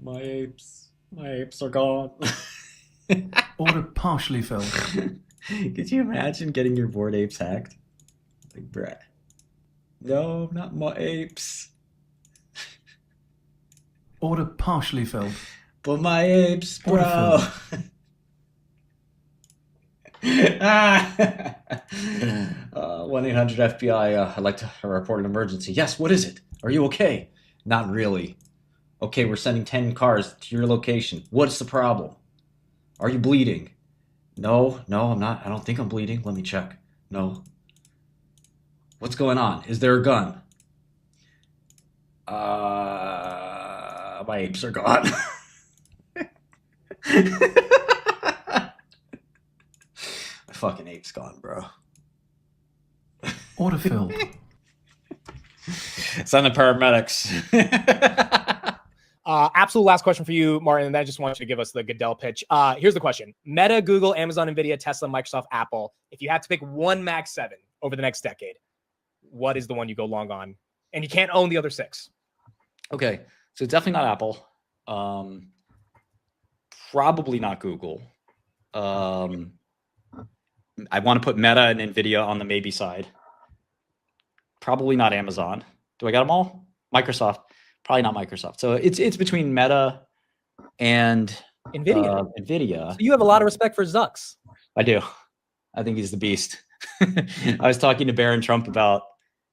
My apes are gone. Order partially filled. Could you imagine getting your bored apes hacked? Like, bruh. No, not my apes. Order partially filled. But my apes, Order bro. filled. Ah! 1-800 FBI. I'd like to report an emergency. Yes, what is it? Are you okay? Not really. Okay, we're sending 10 cars to your location. What's the problem? Are you bleeding? No, I'm not. I don't think I'm bleeding. Let me check. No. What's going on? Is there a gun? My apes are gone. My fucking ape's gone, bro. Order filled. Send the paramedics. Absolute last question for you, Martin, and then I just want you to give us the Godel pitch. Here's the question. Meta, Google, Amazon, Nvidia, Tesla, Microsoft, Apple. If you have to pick one Mag 7 over the next decade, what is the one you go long on? And you can't own the other 6. Okay, so definitely not Apple. Probably not Google. I want to put Meta and Nvidia on the maybe side. Probably not Amazon. Do I got them all? Microsoft. Probably not Microsoft. So it's between Meta and Nvidia. Nvidia. So you have a lot of respect for Zucks. I do. I think he's the beast. I was talking to Barron Trump about.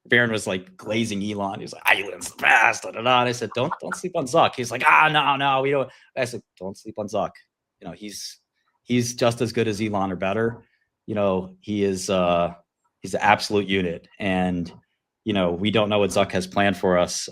Barron was like glazing Elon. He was like, Elon's the best. Da, da, da. And I said, don't sleep on Zuck. He's like, no, we don't. I said, don't sleep on Zuck. You know, he's just as good as Elon or better. You know, he's an absolute unit. And, you know, we don't know what Zuck has planned for us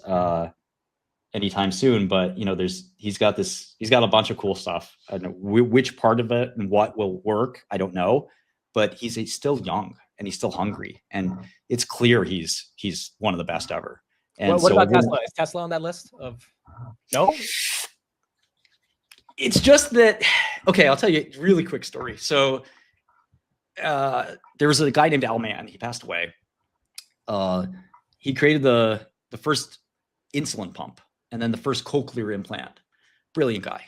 anytime soon, but you know, he's got a bunch of cool stuff. I don't know which part of it and what will work. I don't know, but he's still young and he's still hungry, and it's clear he's one of the best ever. And what about Tesla? Is Tesla on that list of no? It's just that, okay, I'll tell you a really quick story. So there was a guy named Al Mann. He passed away. He created the first insulin pump and then the first cochlear implant. Brilliant guy.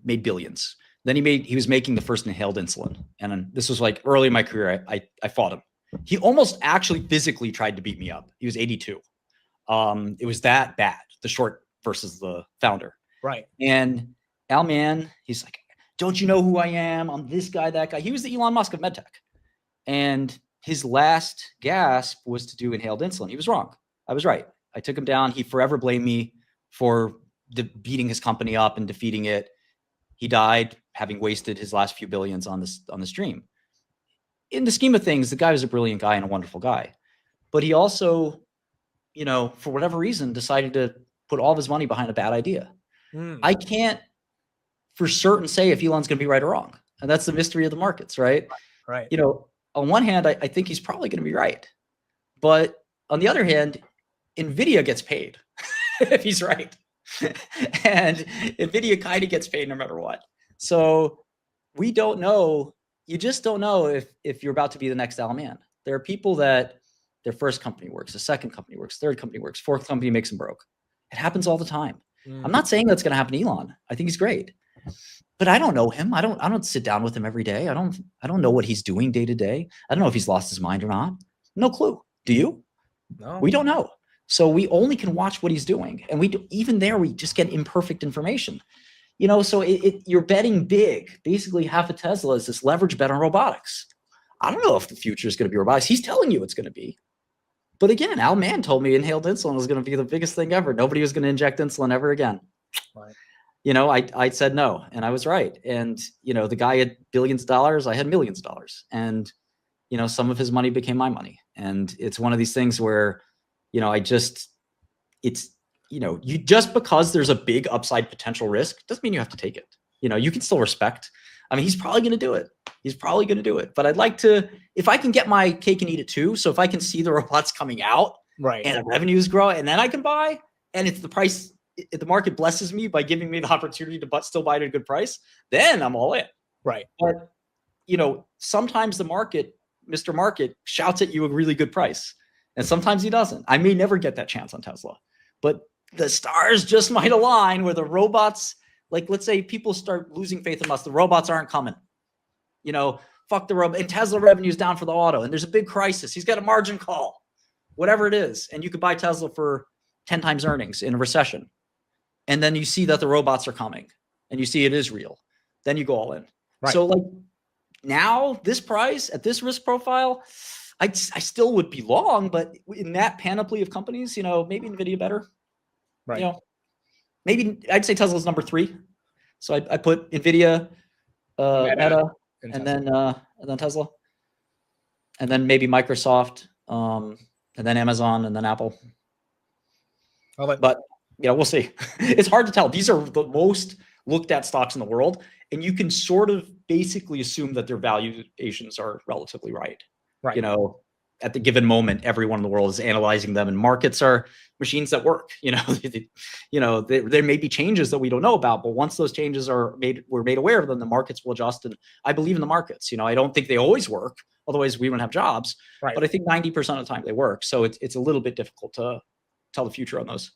Made billions. Then he was making the first inhaled insulin. And this was like early in my career. I fought him. He almost actually physically tried to beat me up. He was 82. It was that bad, the short versus the founder. Right. And Al Mann, he's like, don't you know who I am? I'm this guy, that guy. He was the Elon Musk of medtech. And his last gasp was to do inhaled insulin. He was wrong. I was right. I took him down. He forever blamed me for beating his company up and defeating it. He died having wasted his last few billions on the stream. In the scheme of things, the guy was a brilliant guy and a wonderful guy. But he also, you know, for whatever reason, decided to put all of his money behind a bad idea. I can't for certain say if Elon's going to be right or wrong. And that's the mystery of the markets, right? Right. You know, on one hand, I think he's probably going to be right. But on the other hand, NVIDIA gets paid if he's right. And NVIDIA kind of gets paid no matter what. So we don't know. You just don't know if you're about to be the next Al Mann. There are people that their first company works, the second company works, third company works, fourth company makes them broke. It happens all the time. I'm not saying that's going to happen to Elon. I think he's great, but I don't know him. I don't sit down with him every day. I don't know what he's doing day to day. I don't know if he's lost his mind or not. No clue. Do you? No. We don't know. So we only can watch what he's doing. And even there, we just get imperfect information. You know, so you're betting big. Basically, half of Tesla is this leverage bet on robotics. I don't know if the future is going to be robotics. He's telling you it's going to be. But again, Al Mann told me inhaled insulin was going to be the biggest thing ever. Nobody was going to inject insulin ever again. Right. You know, I said no, and I was right. And, you know, the guy had billions of dollars. I had millions of dollars. And, you know, some of his money became my money. And it's one of these things where, you know, you just because there's a big upside potential risk doesn't mean you have to take it. You know, you can still respect. I mean, he's probably going to do it. But I'd like to, if I can get my cake and eat it too. So if I can see the robots coming out, right, and the revenues grow, and then I can buy, and it's the price, if the market blesses me by giving me the opportunity to still buy at a good price, then I'm all in. Right. But, you know, sometimes the market, Mr. Market, shouts at you a really good price. And sometimes he doesn't. I may never get that chance on Tesla. But the stars just might align where the robots, like, let's say people start losing faith in us, the robots aren't coming. Fuck the robot. And Tesla revenue's down for the auto, and there's a big crisis. He's got a margin call, whatever it is. And you could buy Tesla for 10 times earnings in a recession. And then you see that the robots are coming and you see it is real. Then you go all in. Right. So like now this price at this risk profile, I still would be long, but in that panoply of companies, maybe NVIDIA better. Right. Maybe I'd say Tesla's number 3. So I put NVIDIA, Meta and then Tesla, and then maybe Microsoft, and then Amazon, and then Apple. But we'll see. It's hard to tell. These are the most looked at stocks in the world, and you can sort of basically assume that their valuations are relatively right. Right. At the given moment, everyone in the world is analyzing them, and markets are machines that work. There may be changes that we don't know about, but once those changes we're made aware of them, the markets will adjust. And I believe in the markets. I don't think they always work, otherwise we wouldn't have jobs. Right. But I think 90% of the time they work. So it's a little bit difficult to tell the future on those.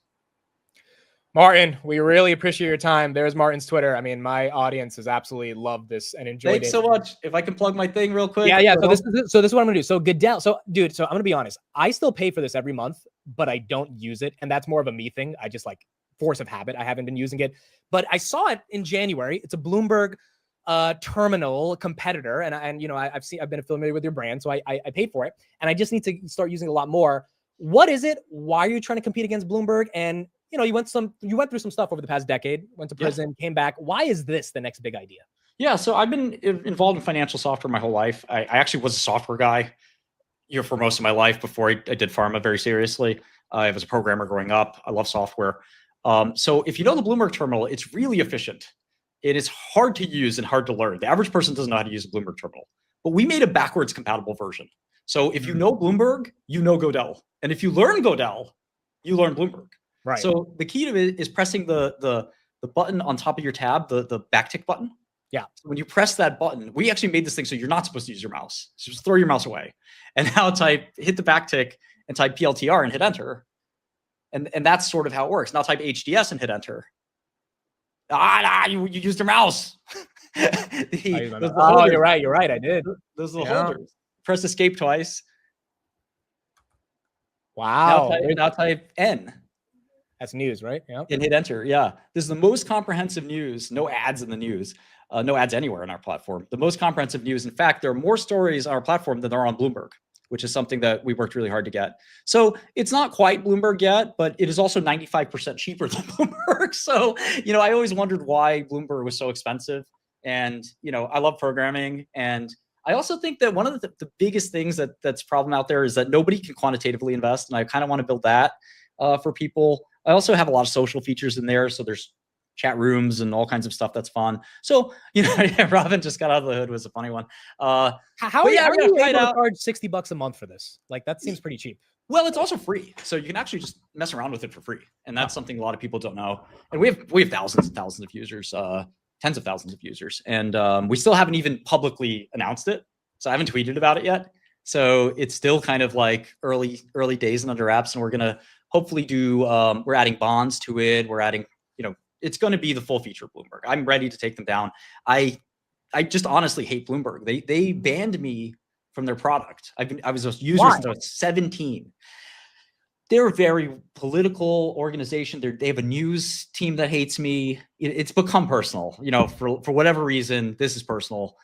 Martin, we really appreciate your time. There's Martin's Twitter. I mean, my audience has absolutely loved this and enjoyed it. Thanks so much. If I can plug my thing real quick. Yeah. So this is what I'm gonna do. So Godel. So I'm gonna be honest. I still pay for this every month, but I don't use it, and that's more of a me thing. I just like force of habit. I haven't been using it, but I saw it in January. It's a Bloomberg terminal competitor, and I've been familiar with your brand, so I paid for it, and I just need to start using it a lot more. What is it? Why are you trying to compete against Bloomberg? And you went through some stuff over the past decade, went to prison, came back. Why is this the next big idea? Yeah. So I've been involved in financial software my whole life. I actually was a software guy for most of my life before I did pharma very seriously. I was a programmer growing up. I love software. So if you know the Bloomberg terminal, it's really efficient. It is hard to use and hard to learn. The average person doesn't know how to use a Bloomberg terminal, but we made a backwards compatible version. So if you know Bloomberg, you know Godel. And if you learn Godel, you learn Bloomberg. Right. So the key to it is pressing the button on top of your tab, the backtick button. Yeah. So when you press that button, we actually made this thing so you're not supposed to use your mouse. So just throw your mouse away. And now hit the backtick and type PLTR and hit enter. And that's sort of how it works. Now type HDS and hit enter. You used your mouse. You're right. I did. Those are the holders. Press escape twice. Wow. Now type N. That's news, right? Yeah. And hit enter. Yeah. This is the most comprehensive news. No ads in the news. No ads anywhere on our platform. The most comprehensive news. In fact, there are more stories on our platform than there are on Bloomberg, which is something that we worked really hard to get. So it's not quite Bloomberg yet, but it is also 95% cheaper than Bloomberg. So, I always wondered why Bloomberg was so expensive. And, I love programming. And I also think that one of the biggest things that's problem out there is that nobody can quantitatively invest. And I kind of want to build that for people. I also have a lot of social features in there. So there's chat rooms and all kinds of stuff that's fun. So, Robin just got out of the hood was a funny one. How are you able to charge $60 a month for this? Like, that seems pretty cheap. Well, it's also free. So you can actually just mess around with it for free. And that's something a lot of people don't know. And we have thousands and thousands of users, tens of thousands of users. And we still haven't even publicly announced it. So I haven't tweeted about it yet. So it's still kind of like early days and under wraps. And we're going to hopefully we're adding bonds to it. We're adding, it's going to be the full feature of Bloomberg. I'm ready to take them down. I just honestly hate Bloomberg. They banned me from their product. I was a user since I was 17. They're a very political organization. They have a news team that hates me. It's become personal, for whatever reason. This is personal.